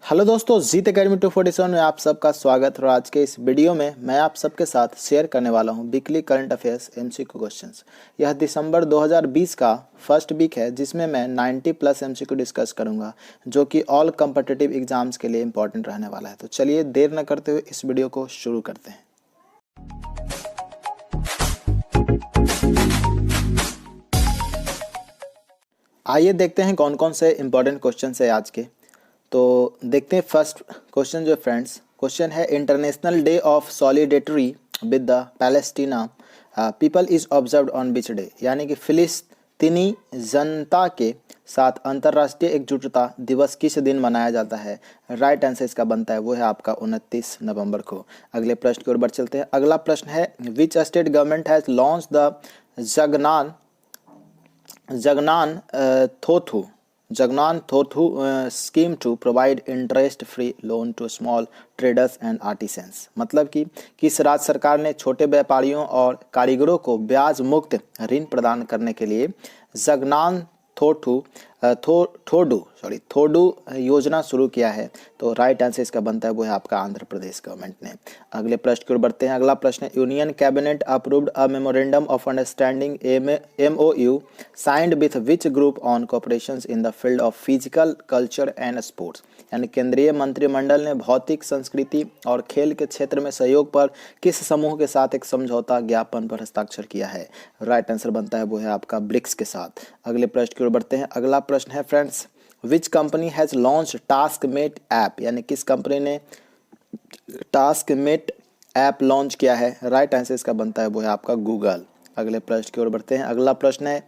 Hello दोस्तों, जीत academy 247 में आप सबका स्वागत है। और आज के इस वीडियो में मैं आप सबके साथ शेयर करने वाला हूं weekly current affairs MCQ questions. यह दिसंबर 2020 का फर्स्ट वीक है जिसमें मैं 90 प्लस एमसीक्यू डिस्कस करूंगा जो कि ऑल कम्पिटिटिव एग्जाम्स के लिए इंपॉर्टेंट रहने वाला है। तो चलिए देर न करते हुए इस वीडियो को शुरू करते हैं। आइए देखते हैं कौन कौन से इंपॉर्टेंट क्वेश्चन है आज के। तो देखते हैं फर्स्ट क्वेश्चन जो फ्रेंड्स, क्वेश्चन है international day of solidarity with the पैलेस्टीना people is observed on which day, यानी कि फिलिस्तीनी जनता के साथ अंतर्राष्ट्रीय एकजुटता दिवस किस दिन मनाया जाता है। राइट आंसर इसका बनता है वो है आपका 29 नवंबर को। अगले प्रश्न की ओर बढ़ चलते हैं। अगला प्रश्न है which state government has launch the जगनान थोथू scheme to provide interest free loan to small traders and artisans. मतलब कि किस राज्य सरकार ने छोटे व्यापारियों और कारीगरों को ब्याज मुक्त ऋण प्रदान करने के लिए जगनान थोडू योजना शुरू किया है। तो राइट आंसर इसका बनता है वो है आपका आंध्र प्रदेश गवर्नमेंट ने। अगले प्रश्न की ओर बढ़ते हैं। अगला प्रश्न है union cabinet approved a memorandum of understanding MOU signed with which group on cooperation in the field of physical culture and sports, यानी केंद्रीय मंत्रिमंडल ने भौतिक संस्कृति और खेल के क्षेत्र में सहयोग पर किस समूह के साथ एक समझौता ज्ञापन पर हस्ताक्षर किया है। राइट आंसर बनता है वो है आपका ब्रिक्स के साथ। अगले प्रश्न की ओर बढ़ते हैं। अगला प्रश्न है friends which company has launch taskmate app, यानी किस कंपनी ने टास्कमेट ऐप लॉन्च किया है। राइट आंसर इसका बनता है वो है आपका गूगल। अगले प्रश्न की ओर बढ़ते हैं। अगला प्रश्न है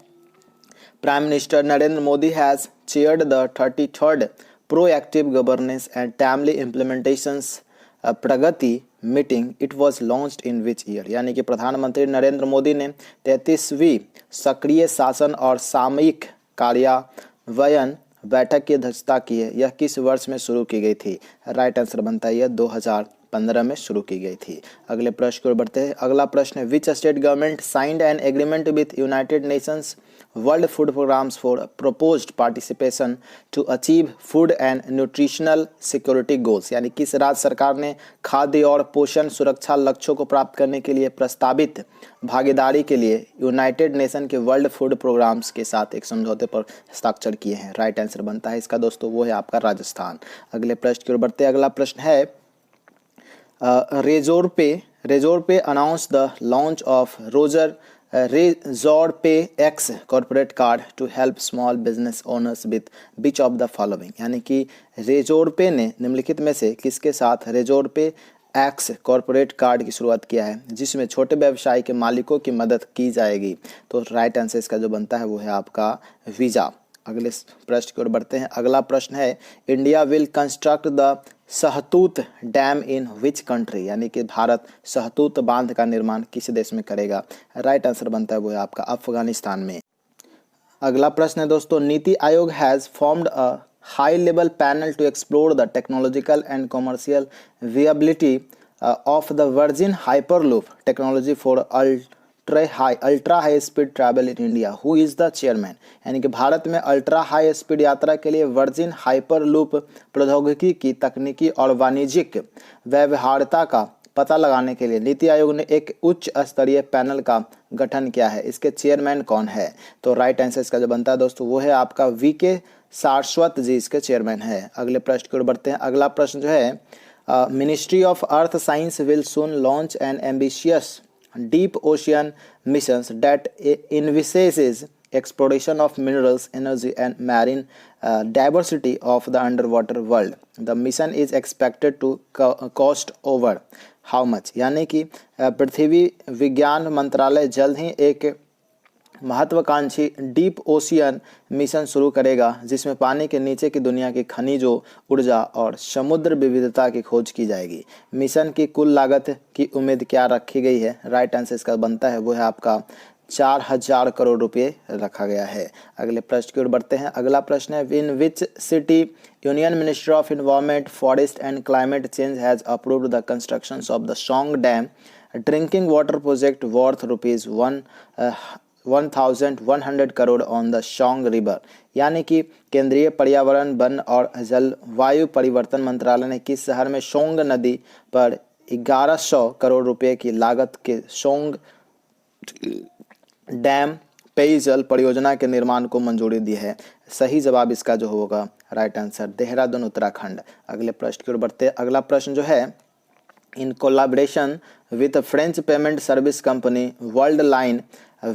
prime minister Narendra Modi has chaired the 33rd proactive governance and timely implementations Pragati meeting it was launched in which year, यानी कि प्रधानमंत्री नरेंद्र मोदी ने 33वीं सक्रिय शासन और सामयिक कार्यान्वयन बैठक की अध्यक्षता की है। यह किस वर्ष में शुरू की गई थी। राइट आंसर बनता है यह 2015 में शुरू की गई थी। अगले प्रश्न की ओर बढ़ते हैं। अगला प्रश्न है which state government signed an agreement with United Nations World Food Programmes for proposed participation to achieve food and nutritional security goals, यानी किस राज्य सरकार ने खाद्य और पोषण सुरक्षा लक्ष्यों को प्राप्त करने के लिए प्रस्तावित भागीदारी के लिए यूनाइटेड नेशन के वर्ल्ड फूड प्रोग्राम्स के साथ एक समझौते पर हस्ताक्षर किए हैं। राइट आंसर बनता है इसका दोस्तों वो है आपका राजस्थान। अगले प्रश्न की ओर बढ़ते हैं। अगला प्रश्न है Razorpay announce the launch of Razorpay x corporate card to help small business owners with which of the following, यानी कि रेजोरपे ने निम्नलिखित में से किसके साथ रेजोरपे एक्स कॉर्पोरेट कार्ड की शुरुआत किया है जिसमें छोटे व्यवसाय के मालिकों की मदद की जाएगी। तो राइट आंसर इसका जो बनता है वो है आपका वीजा। अगले प्रश्न की ओर बढ़ते हैं। अगला प्रश्न है इंडिया विल कंस्ट्रक्ट द सहतूत डैम इन विच कंट्री, यानी कि भारत सहतूत बांध का निर्माण किस देश में करेगा। राइट आंसर बनता है वो है आपका अफगानिस्तान में। अगला प्रश्न है दोस्तों NITI Aayog has formed a high level panel to explore the technological and commercial viability of the Virgin hyperloop technology for ultra high speed travel in India who is the chairman, यानी कि भारत में अल्ट्रा हाई स्पीड यात्रा के लिए virgin hyperloop प्रौद्योगिकी की तकनीकी और वाणिज्यिक व्यवहार्यता का पता लगाने के लिए नीति आयोग ने एक उच्च स्तरीय पैनल का गठन किया है। इसके चेयरमैन कौन है। तो राइट आंसर इसका जो बनता है दोस्तों वो है आपका VK सारस्वत जी इसके चेयरमैन है। अगले प्रश्न की ओर बढ़ते हैं। अगला प्रश्न जो है ministry of earth science will soon launch N ambitious deep ocean missions that envisages exploration of minerals, energy and marine diversity of the underwater world. The mission is expected to cost over how much, यानी कि पृथ्वी विज्ञान मंत्रालय जल्द ही एक महत्वाकांक्षी deep ocean mission शुरू करेगा जिसमें पानी के नीचे की दुनिया की खनिजों, ऊर्जा और समुद्र विविधता की खोज की जाएगी। मिशन की कुल लागत की उम्मीद क्या रखी गई है। राइट आंसर इसका बनता है वो है आपका 4000 करोड़ रुपए रखा गया है। अगले प्रश्न की ओर बढ़ते हैं। अगला प्रश्न है इन which city union minister of environment forest and climate change has approved the construction of the song dam drinking water project worth 1100 crore on the Shunga river, यानी कि केंद्रीय पर्यावरण वन और जलवायु परिवर्तन मंत्रालय ने किस शहर में शोंग नदी पर 1100 करोड़ रुपए की लागत के शोंग डैम पेयजल परियोजना के निर्माण को मंजूरी दी है। सही जवाब इसका जो होगा राइट आंसर देहरादून उत्तराखंड। अगले प्रश्न की ओर बढ़ते हैं। अगला प्रश्न जो है, in collaboration with French payment service company Worldline,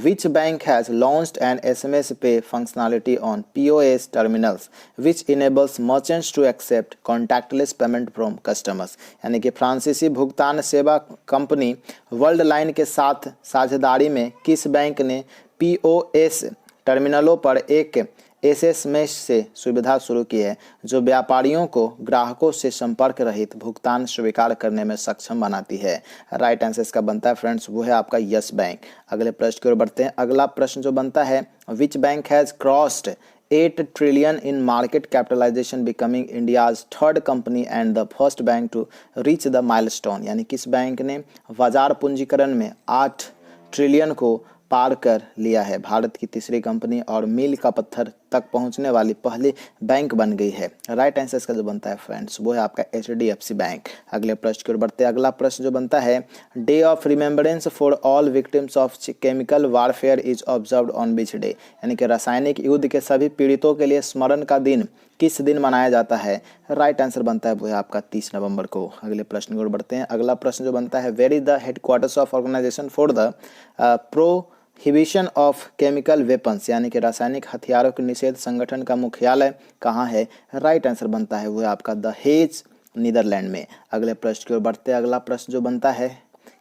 which bank has launched an SMS pay functionality on POS terminals which enables merchants to accept contactless payment from customers, यानी कि फ्रांसीसी भुगतान सेवा कंपनी Worldline के साथ साझेदारी में किस बैंक ने POS टर्मिनलों पर एक SMS से सुविधा शुरू की है जो व्यापारियों को ग्राहकों से संपर्क रहित भुगतान स्वीकार करने में सक्षम बनाती है। राइट आंसर इसका बनता है फ्रेंड्स वो है आपका यस बैंक। अगले प्रश्न की ओर बढ़ते हैं। अगला प्रश्न जो बनता है, which bank has crossed 8 trillion in market capitalisation becoming India's third company and the first bank to reach the milestone, यानी किस बैंक ने बाजार पूंजीकरण में 8 ट्रिलियन को पार कर लिया है, भारत की तीसरी कंपनी और मील का पत्थर तक पहुंचने वाली पहली बैंक बन गई है। राइट आंसर इसका जो बनता है फ्रेंड्स वो है आपका HDFC बैंक। अगले प्रश्न की ओर बढ़ते हैं। अगला प्रश्न जो बनता है, day of remembrance for all victims of chemical warfare is observed on which day, यानी कि रासायनिक युद्ध के सभी पीड़ितों के लिए स्मरण का दिन किस दिन मनाया जाता है। राइट आंसर बनता है वो है आपका 30 नवंबर को। अगले प्रश्न की ओर बढ़ते हैं। अगला प्रश्न जो बनता है, where is the headquarters of organisation for the prohibition of chemical weapons, यानी कि रासायनिक हथियारों के निषेध संगठन का मुख्यालय कहाँ है। राइट आंसर बनता है वो है आपका द हेज, नीदरलैंड में। अगले प्रश्न की ओर बढ़ते हैं। अगला प्रश्न जो बनता है,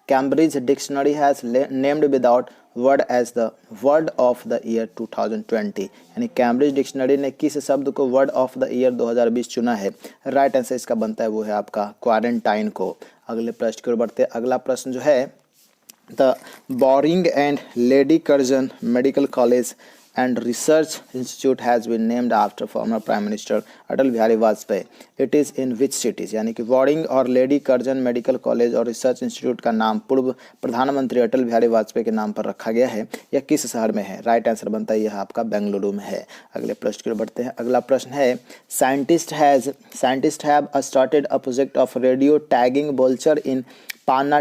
Cambridge dictionary has named without word as the word of the year 2020, यानी कैम्ब्रिज डिक्शनरी ने किस शब्द को वर्ड ऑफ द ईयर 2020 चुना है। राइट आंसर इसका बनता है वो है आपका क्वारंटाइन को। अगले प्रश्न की ओर बढ़ते हैं। अगला प्रश्न जो है, the boring and lady Curzon medical college and Research Institute has been named after former Prime Minister Atal Bihari Vajpayee. It is in which cities, यानी कि बोरिंग और लेडी कर्जन मेडिकल कॉलेज और रिसर्च इंस्टीट्यूट का नाम पूर्व प्रधानमंत्री अटल बिहारी वाजपेयी के नाम पर रखा गया है। यह किस शहर में है। राइट आंसर बनता है यह आपका बेंगलुरु में है। अगले प्रश्न की ओर बढ़ते हैं। अगला प्रश्न है, scientist have started a project of radio tagging vulture in Panna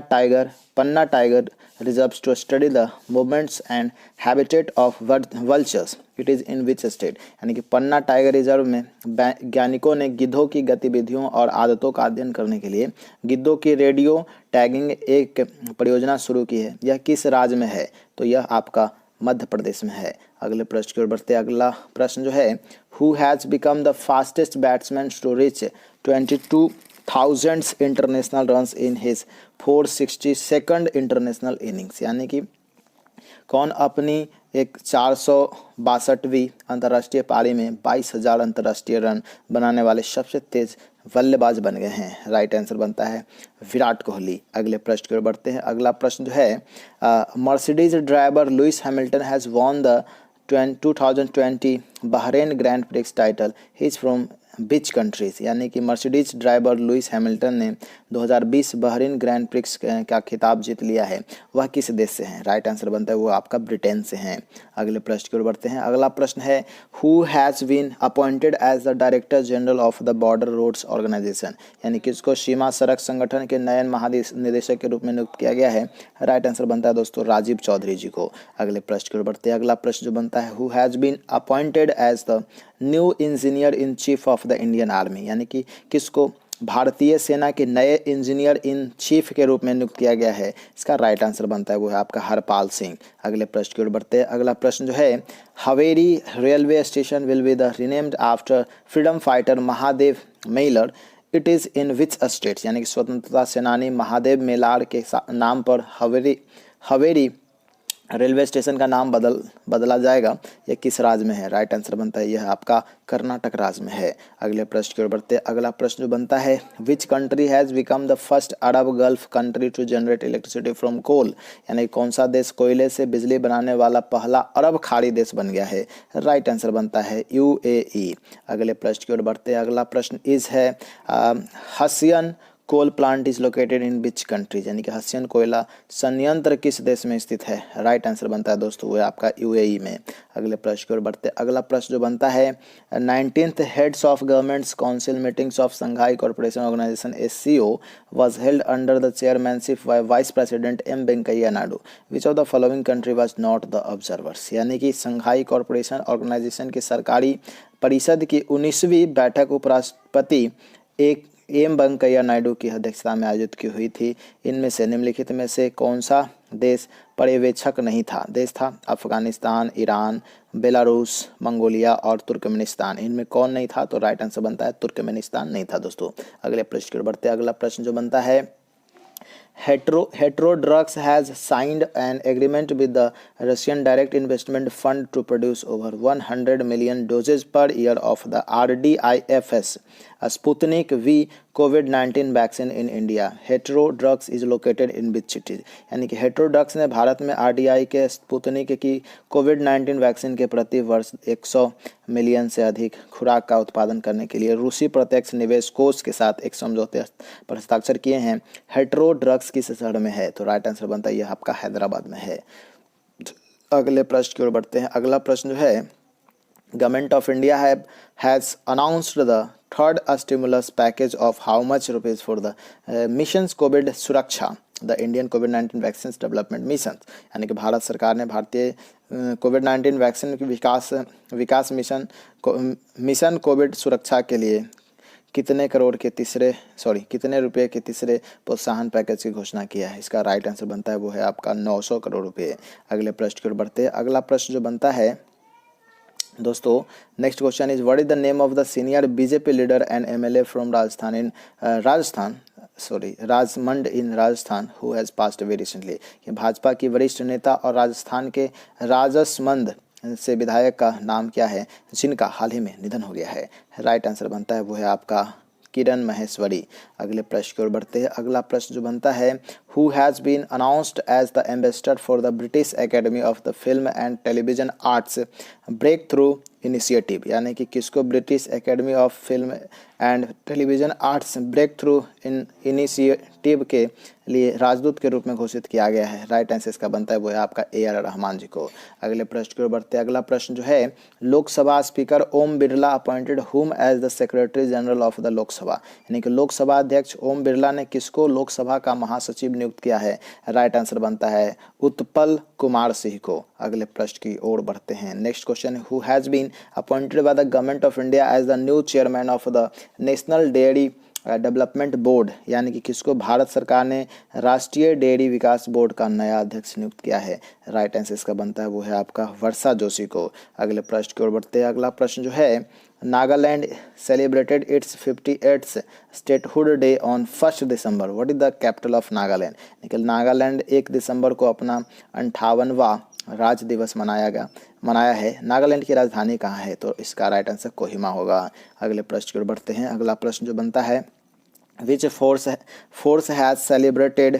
tiger reserves to study the movements and habitat of vultures. It is in which state, यानी कि पन्ना टाइगर रिजर्व में वैज्ञानिकों ने गिद्धों की गतिविधियों और आदतों का अध्ययन करने के लिए गिद्धों की रेडियो टैगिंग एक परियोजना शुरू की है। यह किस राज्य में है, तो यह आपका मध्य प्रदेश में है। अगले प्रश्न की ओर बढ़ते हैं। अगला प्रश्न जो है, who has become the fastest batsman to reach 22,000 international runs in his 462nd international innings, यानी कि कौन अपनी एक 462वीं अंतर्राष्ट्रीय पारी में 22,000 अंतर्राष्ट्रीय रन बनाने वाले सबसे तेज बल्लेबाज बन गए हैं। राइट आंसर बनता है विराट कोहली। अगले प्रश्न की ओर बढ़ते हैं। अगला प्रश्न जो है, Mercedes driver Lewis Hamilton has won the 2020 Bahrain Grand Prix title, he is from which countries, यानी कि मर्सिडीज ड्राइवर लुइस हैमिल्टन ने 2020 बहरीन ग्रैंड प्रिक्स का खिताब जीत लिया है, वह किस देश से हैं। राइट आंसर बनता है वो आपका ब्रिटेन से हैं। अगले प्रश्न की ओर बढ़ते हैं। अगला प्रश्न है, who has been appointed as the director general of the border roads organisation, यानी कि इसको सीमा सड़क संगठन के नए महानिदेशक के रूप में नियुक्त किया गया है। राइट आंसर बनता है दोस्तों राजीव चौधरी जी को। अगले प्रश्न की ओर बढ़ते हैं। अगला प्रश्न जो बनता है, who has been appointed as the new engineer in chief of the Indian army, यानी कि किसको भारतीय सेना के नए इंजीनियर इन चीफ के रूप में नियुक्त किया गया है। इसका राइट आंसर बनता है वो है आपका हरपाल सिंह। अगले प्रश्न की ओर बढ़ते हैं। अगला प्रश्न जो है, Haveri railway station will be the renamed after freedom fighter Mahadev Mailer, it is in which state, यानी कि स्वतंत्रता सेनानी महादेव मेलार के नाम पर हवेरी रेलवे स्टेशन का नाम बदला जाएगा। यह किस राज्य में है। राइट आंसर बनता है यह आपका कर्नाटक राज्य में है। अगले प्रश्न की ओर बढ़ते हैं। अगला प्रश्न जो बनता है, which country has become the first Arab Gulf country to generate electricity from coal, यानी कौन सा देश कोयले से बिजली बनाने वाला पहला अरब खाड़ी देश बन गया है। राइट आंसर बनता है UAE। अगले प्रश्न की ओर बढ़ते हैं। अगला प्रश्न इज है, हसियन कोल plant is located in which countries, यानी कि हसियन कोयला संयंत्र किस देश में स्थित है? राइट आंसर बनता है दोस्तों वो है आपका यूएई में। अगले प्रश्न की ओर बढ़ते हैं। अगला प्रश्न जो बनता है 19th heads of governments council meetings of Shanghai corporation organisation SCO was held under the chairmanship by vice president M Venkaiah Naidu, which of the following country was not the observers, यानी कि संघाई कॉर्पोरेशन ऑर्गेनाइजेशन की सरकारी परिषद की 19वीं बैठक उपराष्ट्रपति एक एम वेंकैया नायडू की अध्यक्षता में आयोजित की हुई थी। इनमें से निम्नलिखित में से कौन सा देश पर्यवेक्षक नहीं था? देश था अफगानिस्तान, ईरान, बेलारूस, मंगोलिया और तुर्कमेनिस्तान। इनमें कौन नहीं था? तो राइट आंसर बनता है तुर्कमेनिस्तान नहीं था दोस्तों। अगले प्रश्न की ओर बढ़ते हैं। अगला प्रश्न जो बनता है Heterodrux has signed an agreement with the Russian Direct Investment Fund to produce over 100 million doses per year of the RDIFS Sputnik V COVID-19 vaccine in India. हेटेरोड्रग्स is located in which city, यानी कि हेटेरोड्रग्स ने भारत में RDI के Sputnik की कोविड-19 vaccine के प्रति वर्ष 100 million से अधिक खुराक का उत्पादन करने के लिए रूसी प्रत्यक्ष निवेश कोष के साथ एक समझौते पर हस्ताक्षर किए हैं। हेटेरोड्रग्स किस शहर में है? तो राइट आंसर बनता है यह आपका हैदराबाद में है। अगले प्रश्न की ओर बढ़ते हैं। अगला प्रश्न जो है government of India has announced the third stimulus package of how much rupees for the mission Covid सुरक्षा the Indian covid vaccine development mission, यानी कि भारत सरकार ने भारतीय कोविड-19 वैक्सीन के विकास मिशन कोविड सुरक्षा के लिए कितने रुपए के तीसरे प्रोत्साहन पैकेज की घोषणा किया है? इसका राइट आंसर बनता है वो है आपका 900 करोड़ रुपए। अगले प्रश्न की ओर बढ़ते हैं। अगला प्रश्न जो बनता है दोस्तों next question is what is the name of the senior BJP leader and MLA from राजमंड in Rajasthan who has passed away recently. Bhajpa की वरिष्ठ नेता और राजस्थान के राजसमंद से विधायक का नाम क्या है जिनका हाल ही में निधन हो गया है? राइट आंसर बनता है वो है आपका किरण महेश्वरी। अगले प्रश्न की ओर बढ़ते हैं। अगला प्रश्न जो बनता है who has been announced as the ambassador for the British academy of the film and television arts breakthrough initiative, यानी कि किसको British academy of film and television arts breakthrough initiative के लिए राजदूत के रूप में घोषित किया गया है? राइट आंसर इसका बनता है वो है आपका AR रहमान जी को। अगले प्रश्न की ओर बढ़ते हैं। अगला प्रश्न जो है Lok Sabha speaker Om Birla appointed whom as the secretary general of the Lok Sabha, यानी कि लोकसभा अध्यक्ष ओम बिरला ने किसको लोकसभा का महासचिव नियुक्त किया है? राइट आंसर बनता है उत्पल कुमार सिंह को। अगले प्रश्न की ओर बढ़ते हैं। Next question who has been appointed by the government of India as the new chairman of the national dairy development board, यानी कि किसको भारत सरकार ने राष्ट्रीय डेयरी विकास बोर्ड का नया अध्यक्ष नियुक्त किया है? राइट आंसर इसका बनता है वो है आपका वर्षा जोशी को। अगले प्रश्न की ओर बढ़ते हैं। अगला प्रश्न जो है Nagaland celebrated it's 58th statehood day on 1 December, what is the capital of Nagaland? निकल नागालैंड 1 दिसंबर को अपना 58वां राज्य दिवस मनाया है। नागालैंड की राजधानी कहाँ है? तो इसका राइट आंसर कोहिमा होगा। अगले प्रश्न की ओर बढ़ते हैं। अगला प्रश्न जो बनता है which force has celebrated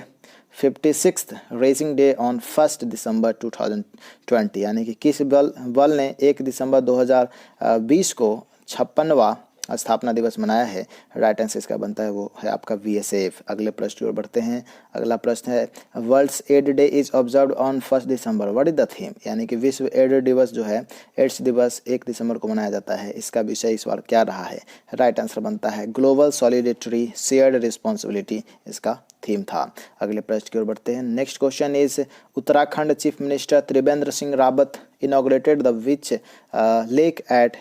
56th racing day on 1 दिसंबर 2020, यानी कि किस बल ने 1 दिसंबर 2020 को 56वां स्थापना दिवस मनाया है? राइट आंसर इसका बनता है वो है आपका VSF। अगले प्रश्न की ओर बढ़ते हैं। अगला प्रश्न है world's AIDS day is observed on 1 December, what is the theme, यानी कि विश्व एड्स दिवस जो है एड्स दिवस 1 दिसंबर को मनाया जाता है, इसका विषय इस बार क्या रहा है? राइट आंसर बनता है ग्लोबल सॉलिडेरिटी शेयर्ड रिस्पॉन्सिबिलिटी इसका थीम था। अगले प्रश्न की ओर बढ़ते हैं। Next question is Uttarakhand chief minister Trivendra Singh Rawat inaugurated the which lake at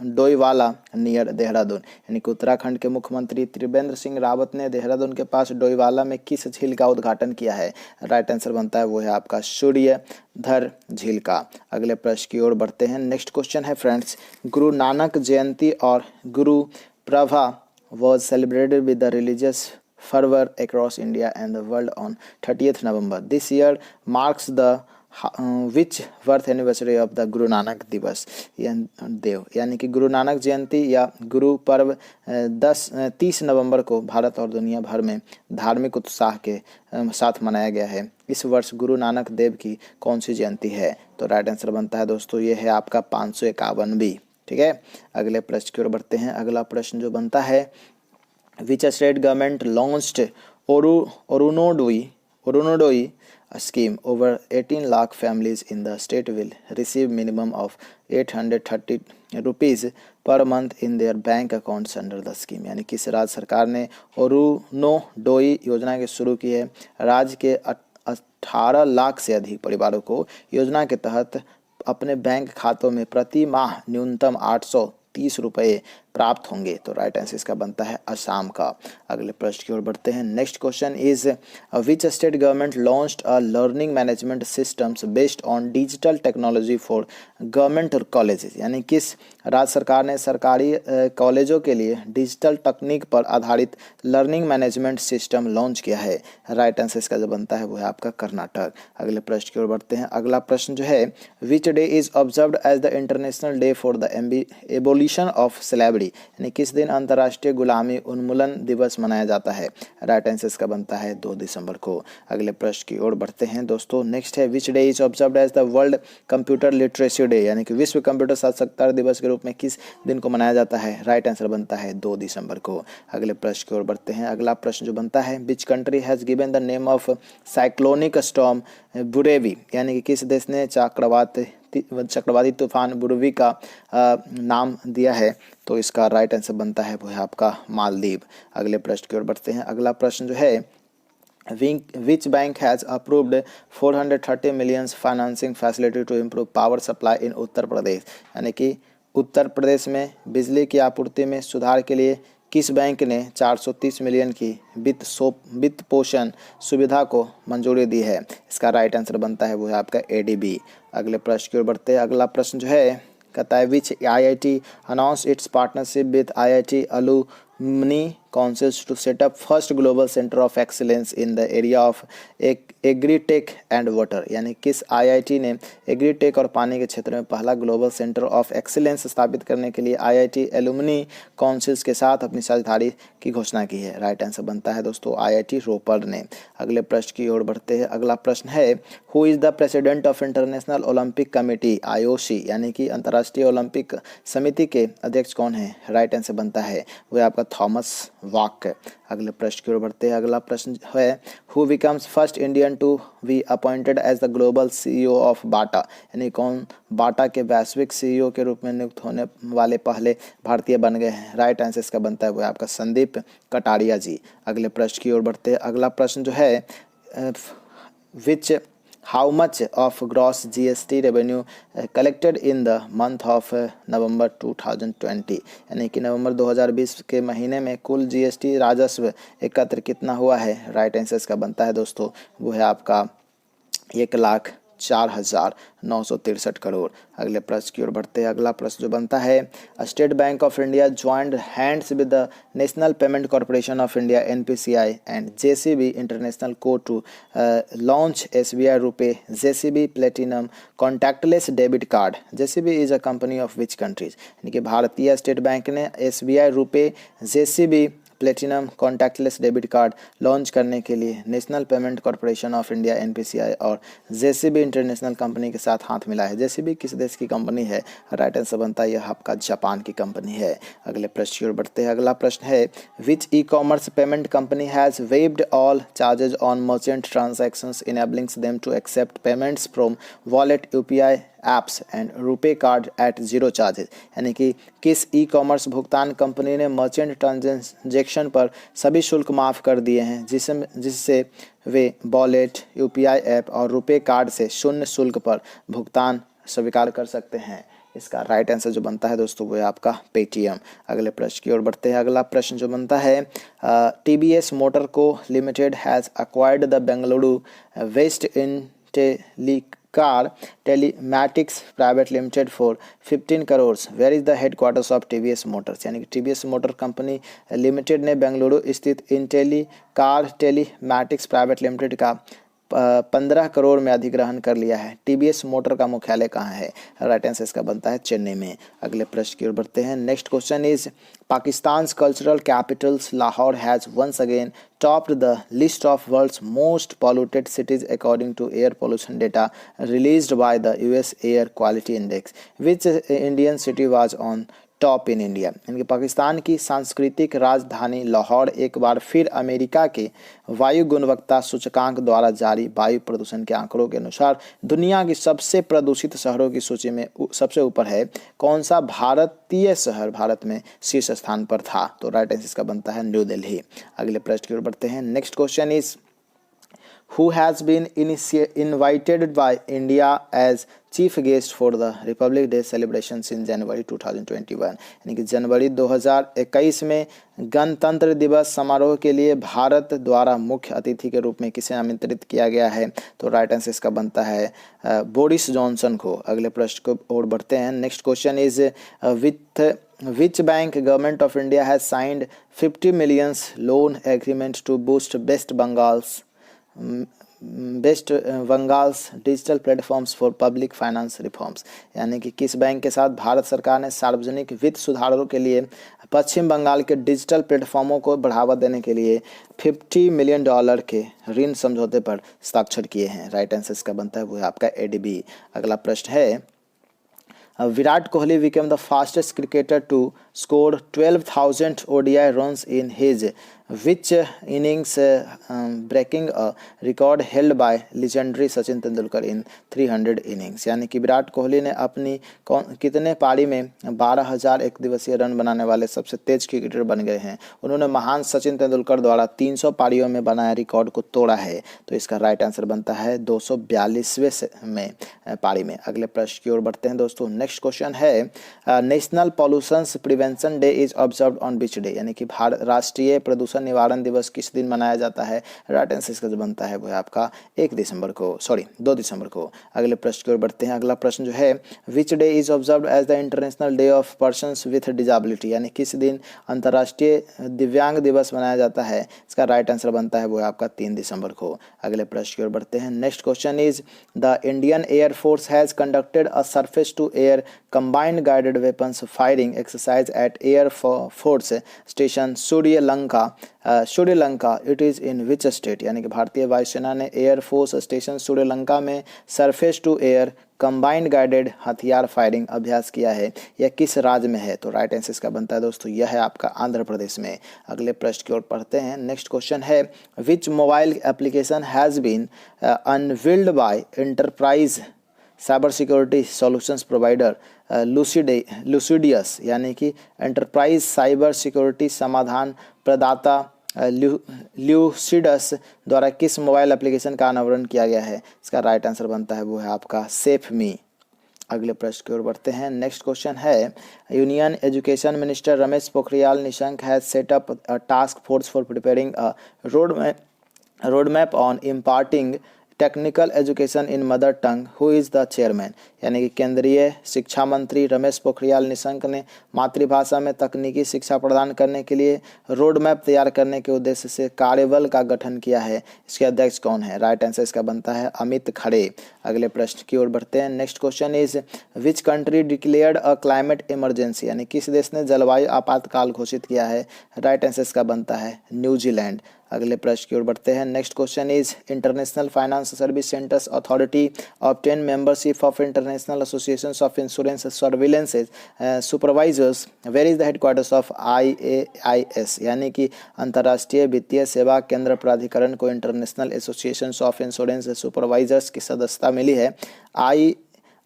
Doiwala near Dehradun, यानी कि उत्तराखंड के मुख्यमंत्री त्रिवेंद्र सिंह रावत ने देहरादून के पास डोईवाला में किस झील का उद्घाटन किया है? राइट आंसर बनता है वो है आपका सूर्यधर झील का। अगले प्रश्न की ओर बढ़ते हैं। नेक्स्ट क्वेश्चन है फ्रेंड्स गुरु नानक जयंती और गुरु Prabha was celebrated with the religious fervor across India and the world on 30th November. This year marks the which birth anniversary of the Guru Nanak Divas देव, यानी कि गुरु नानक जयंती या गुरु पर्व 30 नवंबर को भारत और दुनिया भर में धार्मिक उत्साह के साथ मनाया गया है। इस वर्ष गुरु नानक देव की कौन सी जयंती है? तो राइट आंसर बनता है दोस्तों ये है आपका 551 भी। ठीक है, अगले प्रश्न की ओर बढ़ते हैं। अगला प्रश्न जो बनता है Which state government launched Orunodoi scheme? Over 18 lakh families in the state will receive minimum of 830 rupees per month in their bank accounts under the scheme। यानी किस राज्य सरकार ने ओरुनोडोई योजना के शुरू की है? राज्य के 18 लाख से अधिक परिवारों को योजना के तहत अपने बैंक खातों में प्रति माह न्यूनतम 830 रुपये प्राप्त होंगे। तो राइट आंसर इसका बनता है असम का। अगले प्रश्न की ओर बढ़ते हैं। Next question is which state government launched a learning management systems based on digital technology for government colleges? यानी किस राज्य सरकार ने सरकारी कॉलेजों के लिए डिजिटल तकनीक पर आधारित लर्निंग मैनेजमेंट सिस्टम लॉन्च किया है? राइट आंसर इसका जो बनता है वो है आपका कर्नाटक। अगले प्रश्न की ओर बढ़ते हैं। अगला प्रश्न जो है, which day is observed as the international day for the abolition of slavery? यानी किस दिन अंतर्राष्ट्रीय गुलामी उन्मूलन दिवस मनाया जाता है? राइट आंसर इसका बनता है 2 दिसंबर को। अगले प्रश्न की ओर बढ़ते हैं दोस्तों। नेक्स्ट है, which day is observed as the world computer literacy day? यानी कि विश्व कंप्यूटर साक्षरता दिवस के रूप में किस दिन को मनाया जाता है? राइट आंसर बनता है 2 दिसंबर को। अगले प्रश्न की ओर बढ़ते हैं। अगला प्रश्न जो बनता है, which country has given the name of cyclonic storm Burevi? यानी कि किस देश ने चक्रवाती तूफान बुरेवी का नाम दिया है? तो इसका राइट आंसर बनता है वो है आपका मालदीव। अगले प्रश्न की ओर बढ़ते हैं। अगला प्रश्न जो है, which bank has approved 430 million financing facility to improve power supply in Uttar Pradesh? यानी कि उत्तर प्रदेश में बिजली की आपूर्ति में सुधार के लिए किस बैंक ने 430 मिलियन की वित्त पोषण सुविधा को मंजूरी दी है? इसका राइट आंसर बनता है वो है आपका एडीबी। अगले प्रश्न की ओर बढ़ते हैं। अगला प्रश्न जो है, कहता है विच IIT announce its partnership with IIT अलुमनी councils to set up first global centre of excellence in the area of agritech and water? यानी किस IIT ने एग्रीटेक और पानी के क्षेत्र में पहला ग्लोबल सेंटर ऑफ एक्सीलेंस स्थापित करने के लिए IIT एलुमनी काउंसिल्स के साथ अपनी साझेदारी की घोषणा की है? राइट आंसर बनता है दोस्तों IIT रोपर ने। अगले प्रश्न की ओर बढ़ते हैं। अगला प्रश्न है, who is the president of international Olympic committee IOC? यानी कि अंतर्राष्ट्रीय ओलंपिक समिति के अध्यक्ष कौन है? राइट आंसर बनता है वह आपका थॉमस वाक। अगले प्रश्न की ओर बढ़ते हैं। अगला प्रश्न है, who becomes first Indian to be appointed as the global CEO of बाटा? यानी कौन बाटा के वैश्विक CEO के रूप में नियुक्त होने वाले पहले भारतीय बन गए हैं? राइट आंसर इसका बनता है वो आपका संदीप कटारिया जी। अगले प्रश्न की ओर बढ़ते हैं। अगला प्रश्न जो है, विच how much of gross GST revenue collected in the month of November 2020? यानी कि नवंबर 2020 के महीने में कुल GST राजस्व एकत्र कितना हुआ है? राइट आंसर इसका बनता है दोस्तों वो है आपका 1,04,963 करोड़। अगले प्रश्न की ओर बढ़ते हैं। अगला प्रश्न जो बनता है, state bank of India joined hands with the national payment corporation of India NPCI and JCB international को to launch SBI RuPay JCB platinum contactless debit card. JCB is a company of which countries? यानी कि भारतीय state bank ने SBI RuPay JCB platinum contactless debit card launch करने के लिए national payment corporation of India NPCI और JCB international company के साथ हाथ मिला है। JCB किस देश की कंपनी है? राइट आंसर बनता है यह आपका जापान की कंपनी है। अगले प्रश्न की ओर बढ़ते हैं। अगला प्रश्न है, विच e-commerce payment company has waived all charges on merchant transactions enabling them to accept payments from wallet UPI apps and RuPay card eight zero charges? यानी कि किस ई-कॉमर्स भुगतान कंपनी ने मर्चेंट ट्रांजैक्शन पर सभी शुल्क माफ़ कर दिए हैं जिससे वे वॉलेट UPI ऐप और रुपे कार्ड से शून्य शुल्क पर भुगतान स्वीकार कर सकते हैं? इसका राइट आंसर जो बनता है दोस्तों वो है आपका पेटीएम। अगले प्रश्न की ओर बढ़ते हैं। अगला प्रश्न जो बनता है, TVS motor co limited has acquired the Bengaluru based car telematics private limited for 15 crores. Where is the headquarters of TVS Motors? यानी कि TVS मोटर कंपनी लिमिटेड ने बेंगलुरु स्थित Intelli car telematics private limited का 15 करोड़ में अधिग्रहण कर लिया है। TVS मोटर का मुख्यालय कहाँ है? राइट आंसर इसका बनता है चेन्नई में। अगले प्रश्न की ओर बढ़ते हैं। Next question is, Pakistan's cultural capitals Lahore has once again topped the list of world's most polluted cities according to air pollution data released by the US Air Quality Index. Which Indian city was on top in India. यानी कि पाकिस्तान की सांस्कृतिक राजधानी लाहौर एक बार फिर America के वायु गुणवत्ता सूचकांक द्वारा जारी वायु प्रदूषण के आंकड़ों के अनुसार दुनिया की सबसे प्रदूषित शहरों की सूची में सबसे ऊपर है। कौन सा भारतीय शहर भारत में शीर्ष स्थान पर था? तो राइट आंसर इसका बनता है न्यू दिल्ली। अगले प्रश्न की ओर बढ़ते हैं। Next question is who has been invited by India as chief guest for the Republic day celebrations इन जनवरी 2021। यानी कि जनवरी 2021 में गणतंत्र दिवस समारोह के लिए भारत द्वारा मुख्य अतिथि के रूप में किसे आमंत्रित किया गया है? तो राइट आंसर इसका बनता है बोरिस जॉनसन को। अगले प्रश्न को और बढ़ते हैं। Next question is which bank government of India has signed 50 million loan agreement to boost West Bengal's digital platforms for public finance reforms. यानी कि किस बैंक के साथ भारत सरकार ने सार्वजनिक वित्त सुधारों के लिए पश्चिम बंगाल के डिजिटल प्लेटफॉर्मों को बढ़ावा देने के लिए $50 million के ऋण समझौते पर हस्ताक्षर किए हैं? राइट आंसर इसका बनता है वो है आपका एडीबी। अगला प्रश्न है Virat Kohli became the fastest cricketer to score 12,000 ODI runs in his which innings, breaking a record held by legendary Sachin Tendulkar in 300 innings। यानी कि विराट कोहली ने अपनी कितने पारी में 12,000 एक दिवसीय रन बनाने वाले सबसे तेज क्रिकेटर बन गए हैं? उन्होंने महान सचिन तेंदुलकर द्वारा 300 पारियों में बनाया रिकॉर्ड को तोड़ा है। तो इसका राइट आंसर बनता है 242वें में पारी में। अगले प्रश्न की ओर बढ़ते हैं दोस्तों। नेक्स्ट क्वेश्चन है national pollution prevention day is observed on which day? यानी कि राष्ट्रीय प्रदूषण निवारण दिवस किस दिन मनाया जाता है? राइट आंसर इसका जो बनता है वो है आपका 2 दिसंबर को। अगले प्रश्न की ओर बढ़ते हैं। अगला प्रश्न जो है which day is observed as the international day of persons with disability? यानी किस दिन अंतर्राष्ट्रीय दिव्यांग दिवस मनाया जाता है? इसका राइट आंसर बनता है वो है आपका 3 दिसंबर को। अगले प्रश्न की ओर बढ़ते हैं। Next question is the Indian air force has conducted a surface to air combined guided weapons firing exercise at air force station Sri Lanka it is in which state? यानी कि भारतीय वायुसेना ने एयरफोर्स स्टेशन श्रीलंका में surface to air combined guided हथियार firing अभ्यास किया है। यह किस राज्य में है? तो राइट आंसर इसका बनता है दोस्तों यह है आपका आंध्र प्रदेश में। अगले प्रश्न की ओर पढ़ते हैं। नेक्स्ट क्वेश्चन है विच mobile application has been unveiled bye enterprise cyber security solutions provider लूसिडियस? यानी कि एंटरप्राइज साइबर सिक्योरिटी समाधान प्रदाता ल्यूसिडस द्वारा किस मोबाइल एप्लीकेशन का अनावरण किया गया है? इसका राइट आंसर बनता है वो है आपका सेफ मी। अगले प्रश्न की ओर बढ़ते हैं। नेक्स्ट क्वेश्चन है union education minister Ramesh Pokhriyal Nishank has set up a task force for preparing a road map on imparting technical education in mother tongue who is the chairman? यानी कि केंद्रीय शिक्षा मंत्री रमेश पोखरियाल निशंक ने मातृभाषा में तकनीकी शिक्षा प्रदान करने के लिए रोड मैप तैयार करने के उद्देश्य से कार्यबल का गठन किया है। इसके अध्यक्ष कौन है? राइट आंसर इसका बनता है अमित खड़े। अगले प्रश्न की ओर बढ़ते हैं। Next question is which country declared a climate emergency? यानी किस देश ने जलवायु आपातकाल घोषित किया है? राइट आंसर इसका बनता है न्यूजीलैंड। अगले प्रश्न की ओर बढ़ते हैं। Next question is international finance service centres authority obtain membership of international associations of insurance surveillance supervisors where is the headquarters of IAIS? यानी कि अंतर्राष्ट्रीय वित्तीय सेवा केंद्र प्राधिकरण को international associations of insurance supervisors की सदस्यता मिली है।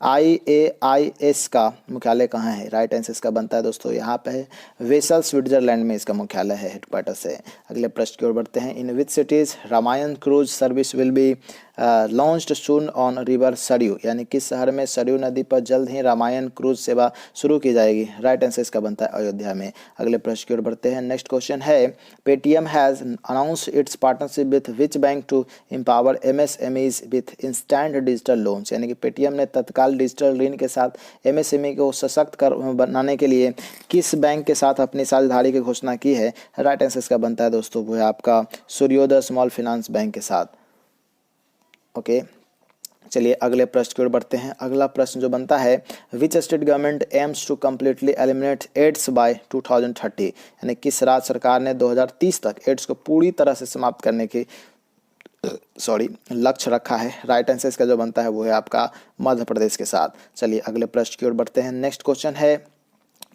IAIS का मुख्यालय कहाँ है? राइट आंसर इसका बनता है दोस्तों यहाँ पे है वेसल स्विट्जरलैंड में इसका मुख्यालय है, हेडक्वार्टर्स है। अगले प्रश्न की ओर बढ़ते हैं। इन which cities Ramayan cruise service will be launched soon on river Saryu? यानी किस शहर में सरयू नदी पर जल्द ही रामायण क्रूज सेवा शुरू की जाएगी? राइट आंसर इसका बनता है अयोध्या में। अगले प्रश्न की ओर बढ़ते हैं। नेक्स्ट क्वेश्चन है Paytm has announce its partnership with which bank to empower MSMEs with instant digital loans? यानी कि पेटीएम ने तत्काल डिजिटल ऋण के साथ MSME को सशक्त बनाने के लिए किस बैंक के साथ अपनी साझेदारी की घोषणा की है? राइट आंसर इसका बनता है दोस्तों वो है आपका सूर्योदय स्मॉल फाइनेंस बैंक के साथ। ओके चलिए अगले प्रश्न की ओर बढ़ते हैं। अगला प्रश्न जो बनता है which state government aims to completely eliminate AIDS by 2030? यानी किस राज्य सरकार ने 2030 तक एड्स को पूरी तरह से समाप्त करने की लक्ष्य रखा है? राइट आंसर इसका जो बनता है वो है आपका मध्य प्रदेश के साथ। चलिए अगले प्रश्न की ओर बढ़ते हैं। नेक्स्ट क्वेश्चन है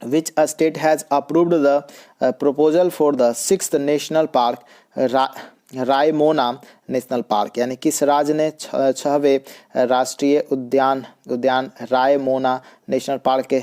which a state has approved the proposal for the 6th national park Raimona national park, यानी किस राज्य ने 6वें राष्ट्रीय उद्यान रायमोना नेशनल पार्क के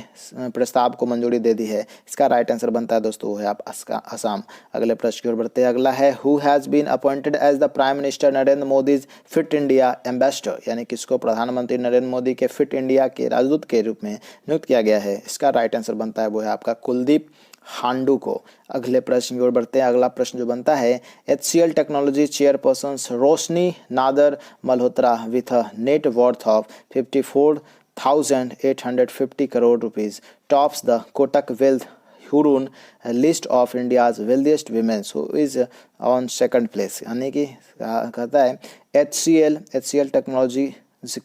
प्रस्ताव को मंजूरी दे दी है? इसका राइट आंसर बनता है दोस्तों वो है आप असम। अगले प्रश्न की ओर बढ़ते हैं। अगला है who has been appointed as the prime minister Narendra Modi's fit India ambassador, यानी किसको प्रधानमंत्री नरेंद्र मोदी के फिट इंडिया के राजदूत के रूप में नियुक्त किया गया है? इसका राइट आंसर बनता है वो है आपका कुलदीप हांडू को। अगले प्रश्न की ओर बढ़ते हैं। अगला प्रश्न जो बनता है HCL technology chairperson Roshni Nadar Malhotra with a net worth of 54,850 crore rupees tops the Kotak wealth Hurun list of India's wealthiest women's who is on second place, यानी कि कहता है HCL टेक्नोलॉजी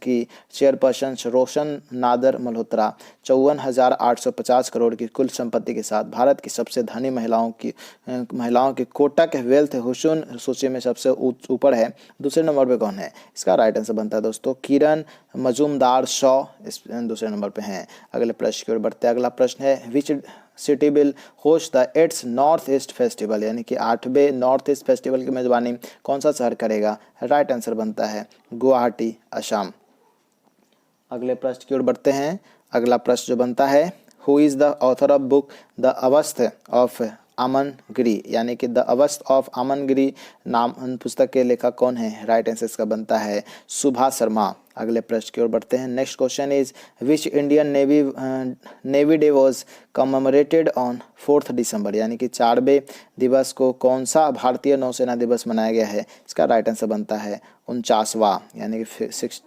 की चेयरपर्सन रोशन नादर मल्होत्रा 54,850 करोड़ की कुल संपत्ति के साथ भारत की सबसे धनी महिलाओं की कोटक वेल्थ हुसून सूची में सबसे ऊपर है। दूसरे नंबर पे कौन है? इसका राइट आंसर बनता है दोस्तों किरण मजूमदार शॉ इस दूसरे नंबर पे हैं। अगले प्रश्न की ओर बढ़ते हैं। अगला प्रश्न है which city will host the 8th north east festival, यानी कि 8वें नॉर्थ ईस्ट फेस्टिवल की मेजबानी कौन सा शहर करेगा? राइट आंसर बनता है गुवाहाटी असम। अगले प्रश्न की ओर बढ़ते हैं। अगला प्रश्न जो बनता है who is the author of book the अवस्थ of अमनगिरी, यानी कि द अवस्थ ऑफ अमनगिरी नाम पुस्तक के लेखक कौन है? राइट आंसर इसका बनता है सुभा शर्मा। अगले प्रश्न की ओर बढ़ते हैं। Next question is which Indian navy day was commemorated on 4th दिसंबर, यानी कि 4वें दिवस को कौन सा भारतीय नौसेना दिवस मनाया गया है? इसका राइट आंसर बनता है 49वां, यानी कि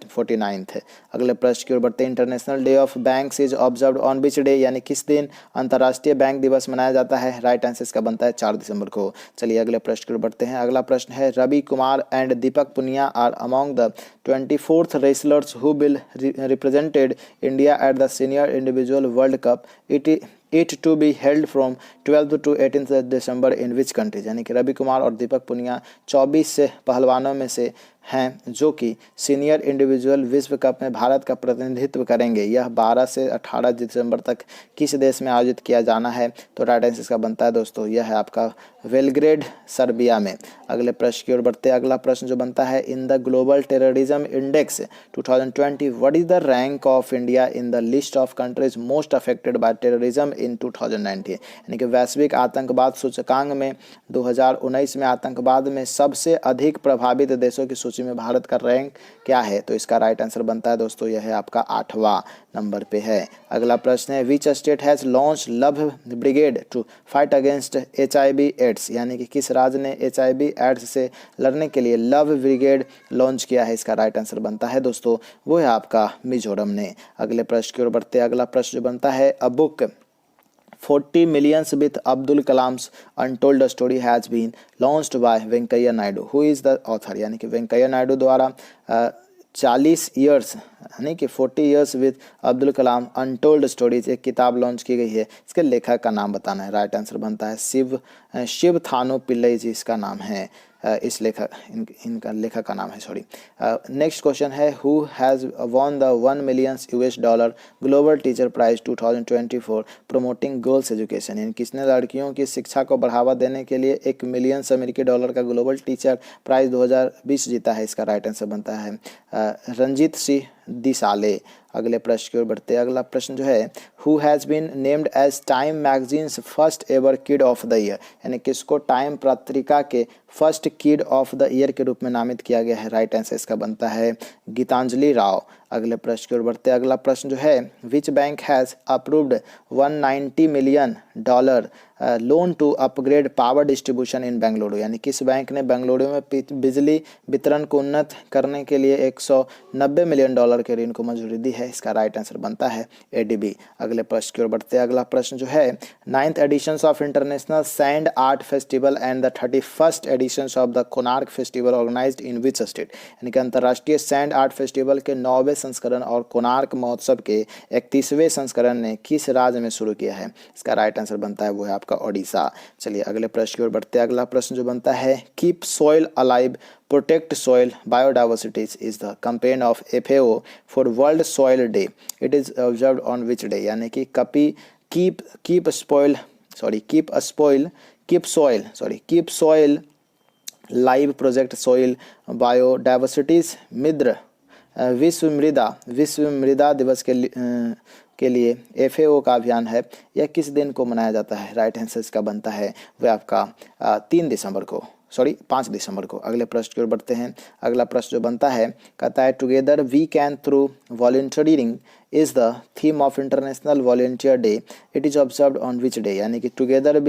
49th। अगले प्रश्न की ओर बढ़ते हैं। International day of banks is observed on which day, यानी किस दिन अंतर्राष्ट्रीय बैंक दिवस मनाया जाता है? राइट आंसर इसका बनता है 4 दिसंबर को। चलिए अगले प्रश्न की ओर बढ़ते हैं। अगला प्रश्न है Ravi Kumar and Deepak Punia are among the 24th wrestlers who will represented India at the Senior Individual World Cup it to be held from 12th to 18th December in which country, यानी कि रवि कुमार और दीपक पुनिया 24 से पहलवानों में से हैं जो कि सीनियर इंडिविजुअल विश्व कप में भारत का प्रतिनिधित्व करेंगे। यह 12 से 18 दिसंबर तक किस देश में आयोजित किया जाना है? तो राइट आंसर इसका बनता है दोस्तों यह है आपका बेलग्रेड सर्बिया में। अगले प्रश्न की ओर बढ़ते हैं। अगला प्रश्न जो बनता है in the global terrorism index 2020 what is the rank of India in the list of countries most affected by terrorism in 2019, यानी कि वैश्विक आतंकवाद सूचकांक में 2019 में आतंकवाद में सबसे अधिक प्रभावित देशों की सूची में भारत का रैंक क्या है? तो इसका राइट आंसर बनता है दोस्तों यह है आपका 8वां नंबर पे है। अगला प्रश्न है which state has launch love brigade to fight against HIV AIDS, यानी कि किस राज्य ने HIV एड्स से लड़ने के लिए लव ब्रिगेड लॉन्च किया है? इसका राइट आंसर बनता है दोस्तों वो है आपका मिजोरम ने। अगले प्रश्न की ओर बढ़ते हैं। अगला प्रश्न जो बनता है a book 40 millions with Abdul Kalam's Untold Story has been launched by Venkaiah Naidu who is the author, यानी कि वेंकैया नायडू द्वारा 40 ईयर्स यानी कि 40 years with Abdul Kalam untold stories एक किताब लॉन्च की गई है। इसके लेखक का नाम बताना है। राइट आंसर बनता है शिव थानो पिल्लई जी इसका नाम है। इस लेखक इनका लेखक का नाम है सॉरी। नेक्स्ट क्वेश्चन है who has won the $1 million global teacher prize 2024 promoting girls education, यानी किसने लड़कियों की शिक्षा को बढ़ावा देने के लिए $1 मिलियन का ग्लोबल टीचर प्राइज 2020 जीता है? इसका राइट आंसर बनता है रंजीत सिंह दिसाले। अगले प्रश्न की ओर बढ़ते हैं। अगला प्रश्न जो है who has been named as Time magazine's first ever kid of the year, यानी किसको टाइम पत्रिका के first kid of the year के रूप में नामित किया गया है? राइट आंसर इसका बनता है गीतांजलि राव। अगले प्रश्न की ओर बढ़ते हैं। अगला प्रश्न जो है which bank has approved $190 million loan to upgrade power distribution in Bengaluru, यानी किस बैंक ने बेंगलुरु में बिजली वितरण को उन्नत करने के लिए $190 मिलियन के ऋण को मंजूरी दी है? इसका राइट आंसर बनता है ADB। अगले प्रश्न की ओर बढ़ते हैं। अगला प्रश्न जो है 9th editions of international sand art festival and the 31st editions of the Konark festival organised in which state, यानी कि अंतर्राष्ट्रीय सैंड आर्ट फेस्टिवल के 9वें संस्करण और कोणार्क महोत्सव के 31वें संस्करण ने किस राज्य में शुरू किया है? इसका राइट आंसर बनता है वो है आपका ओडिशा। चलिए अगले प्रश्न की ओर बढ़ते हैं। अगला प्रश्न जो बनता है keep soil alive protect soil biodiversities is the campaign of FAO for world soil day, it is observed on which day, यानी कि keep soil live project soil biodiversities मिद्र विश्व मृदा दिवस के लिए FAO का अभियान है, यह किस दिन को मनाया जाता है? राइट आंसर इसका बनता है वह आपका 5 दिसंबर को। अगले प्रश्न की ओर बढ़ते हैं। अगला प्रश्न जो बनता है कहता है together we can through volunteering is the theme of international volunteer day, it is observed on which day? यानी कि together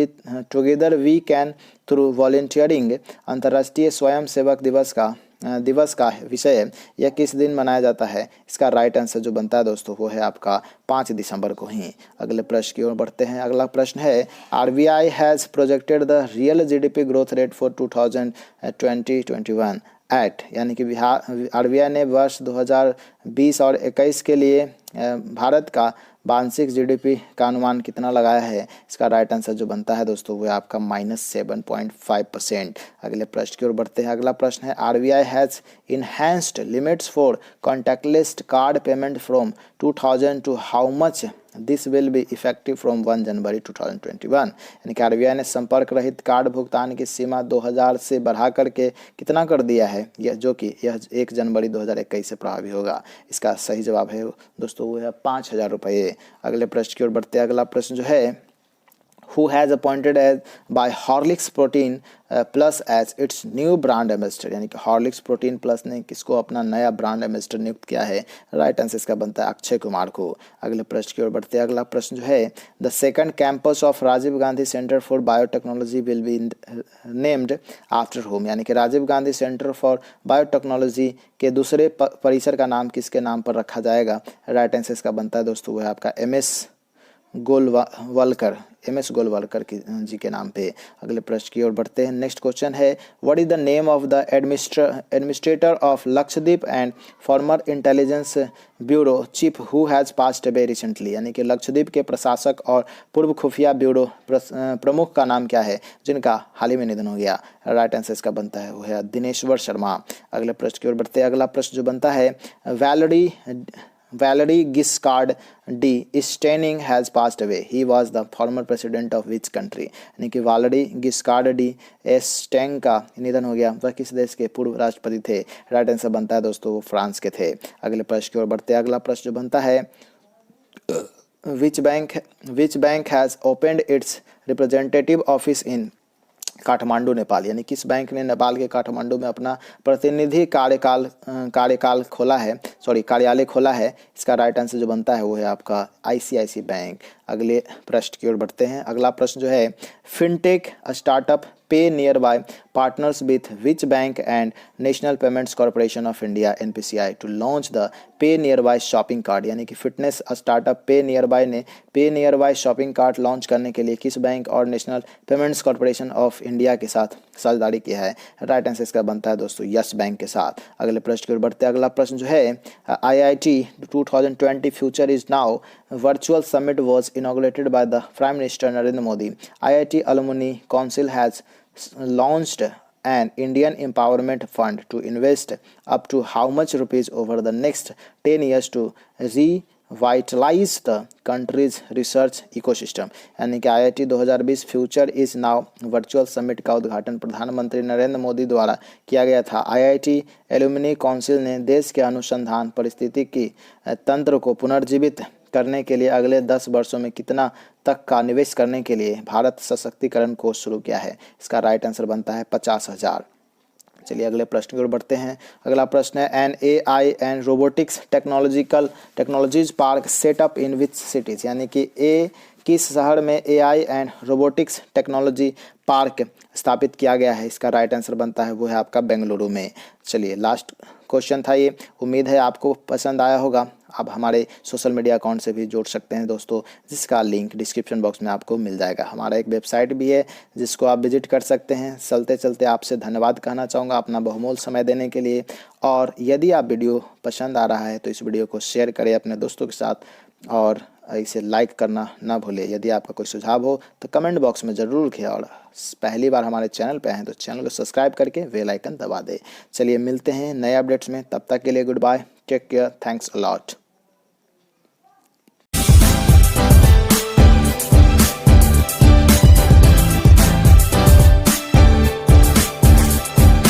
we can through volunteering अंतर्राष्ट्रीय स्वयं सेवक दिवस का विषय यह किस दिन मनाया जाता है? इसका राइट आंसर जो बनता है दोस्तों वो है आपका 5 दिसंबर को ही। अगले प्रश्न की ओर बढ़ते हैं। अगला प्रश्न है RBI has projected the real GDP growth rate for 2020-21 at, यानी कि RBI ने वर्ष 2020 और 21 के लिए भारत का वार्षिक GDP का अनुमान कितना लगाया है? इसका राइट आंसर जो बनता है दोस्तों वो आपका -7.5%। अगले प्रश्न की ओर बढ़ते हैं। अगला प्रश्न है RBI has enhanced limits for contactless card payment from 2000 to how much this will be effective from 1 January 2021? यानी कि RBI ने संपर्क रहित कार्ड भुगतान की सीमा 2000 से बढ़ा करके कितना कर दिया है, जो कि यह 1 जनवरी 2021 से प्रभावी होगा। इसका सही जवाब है दोस्तों वो है 5000 रुपये। अगले प्रश्न की ओर बढ़ते हैं। अगला प्रश्न जो है who has appointed as by Horlicks Protein Plus as its new brand ambassador, यानी कि Horlicks Protein Plus ने किसको अपना नया ब्रांड एम्बेसडर नियुक्त किया है? राइट आंसर इसका बनता है अक्षय कुमार को। अगले प्रश्न की ओर बढ़ते हैं। अगला प्रश्न जो है the second campus of Rajiv Gandhi centre for biotechnology will be named after whom, यानी कि Rajiv Gandhi centre for biotechnology के दूसरे परिसर का नाम किसके नाम पर रखा जाएगा? राइट आंसर इसका बनता है दोस्तों वो है आपका MS गोलवालकर जी के नाम पे। अगले प्रश्न की ओर बढ़ते हैं। नेक्स्ट क्वेश्चन है what is the name of the administrator of Lakshadweep and farmer intelligence bureau chief who has passed away recently, यानी कि लक्षद्वीप के प्रशासक और पूर्व खुफिया ब्यूरो प्रमुख का नाम क्या है जिनका हाल ही में निधन हो गया? राइट आंसर इसका बनता है वो है दिनेश्वर शर्मा। अगले प्रश्न की ओर बढ़ते हैं। अगला प्रश्न जो बनता है Valery Giscard d'Estaing has passed away. He was the former president of which country? यानी कि Valery Giscard d'Estaing का निधन हो गया, वह किस देश के पूर्व राष्ट्रपति थे? राइट आंसर बनता है दोस्तों वो फ्रांस के थे। अगले प्रश्न की ओर बढ़ते हैं। अगला प्रश्न जो बनता है which bank has opened its representative office in Kathmandu Nepal, यानी किस बैंक ने नेपाल के काठमांडू में अपना प्रतिनिधि कार्यालय खोला है? इसका राइट आंसर जो बनता है वो है आपका ICICI बैंक। अगले प्रश्न की ओर बढ़ते हैं। अगला प्रश्न जो है fintech startup pay near by partners with which bank and national payments corporation of India NPCI to launch the pay near by shopping card, यानी कि fitness startup pay near by ने pay near by shopping card launch करने के लिए किस bank और national payments corporation of India के साथ साझेदारी किया है? राइट आंसर इसका बनता है दोस्तों यस बैंक के साथ। अगले प्रश्न की ओर बढ़ते हैं। अगला प्रश्न जो है IIT 2020 future is now virtual summit was inaugurated by the Prime Minister Narendra Modi. IIT Alumni Council has launched an Indian Empowerment Fund to invest up to how much rupees over the next 10 years to revitalize the country's research ecosystem, यानी कि IIT 2020 future is now virtual summit का उद्घाटन प्रधानमंत्री नरेंद्र मोदी द्वारा किया गया था। IIT alumni council ने देश के अनुसंधान पारिस्थितिकी तंत्र को पुनर्जीवित करने के लिए अगले 10 वर्षों में कितना तक का निवेश करने के लिए भारत सशक्तिकरण कोष शुरू किया है? इसका राइट आंसर बनता है 50,000। चलिए अगले प्रश्न की ओर बढ़ते हैं। अगला प्रश्न है an AI and robotics technologies park setup in which cities, यानी कि किस शहर में AI and robotics technology park स्थापित किया गया है? इसका राइट आंसर बनता है वो है आपका बेंगलुरु में। चलिए लास्ट क्वेश्चन था ये, उम्मीद है आपको पसंद आया होगा। आप हमारे सोशल मीडिया अकाउंट से भी जुड़ सकते हैं दोस्तों, जिसका लिंक डिस्क्रिप्शन बॉक्स में आपको मिल जाएगा। हमारा एक वेबसाइट भी है जिसको आप विजिट कर सकते हैं। चलते चलते आपसे धन्यवाद कहना चाहूँगा अपना बहुमूल्य समय देने के लिए, और यदि आप वीडियो पसंद आ रहा है तो इस वीडियो को शेयर करें अपने दोस्तों के साथ, और इसे लाइक करना ना भूलें। यदि आपका कोई सुझाव हो तो कमेंट बॉक्स में ज़रूर लिखें, और पहली बार हमारे चैनल पे हैं तो चैनल को सब्सक्राइब करके बेल आइकन दबा दें। चलिए मिलते हैं नए अपडेट्स में, तब तक के लिए goodbye, take care, thanks a lot.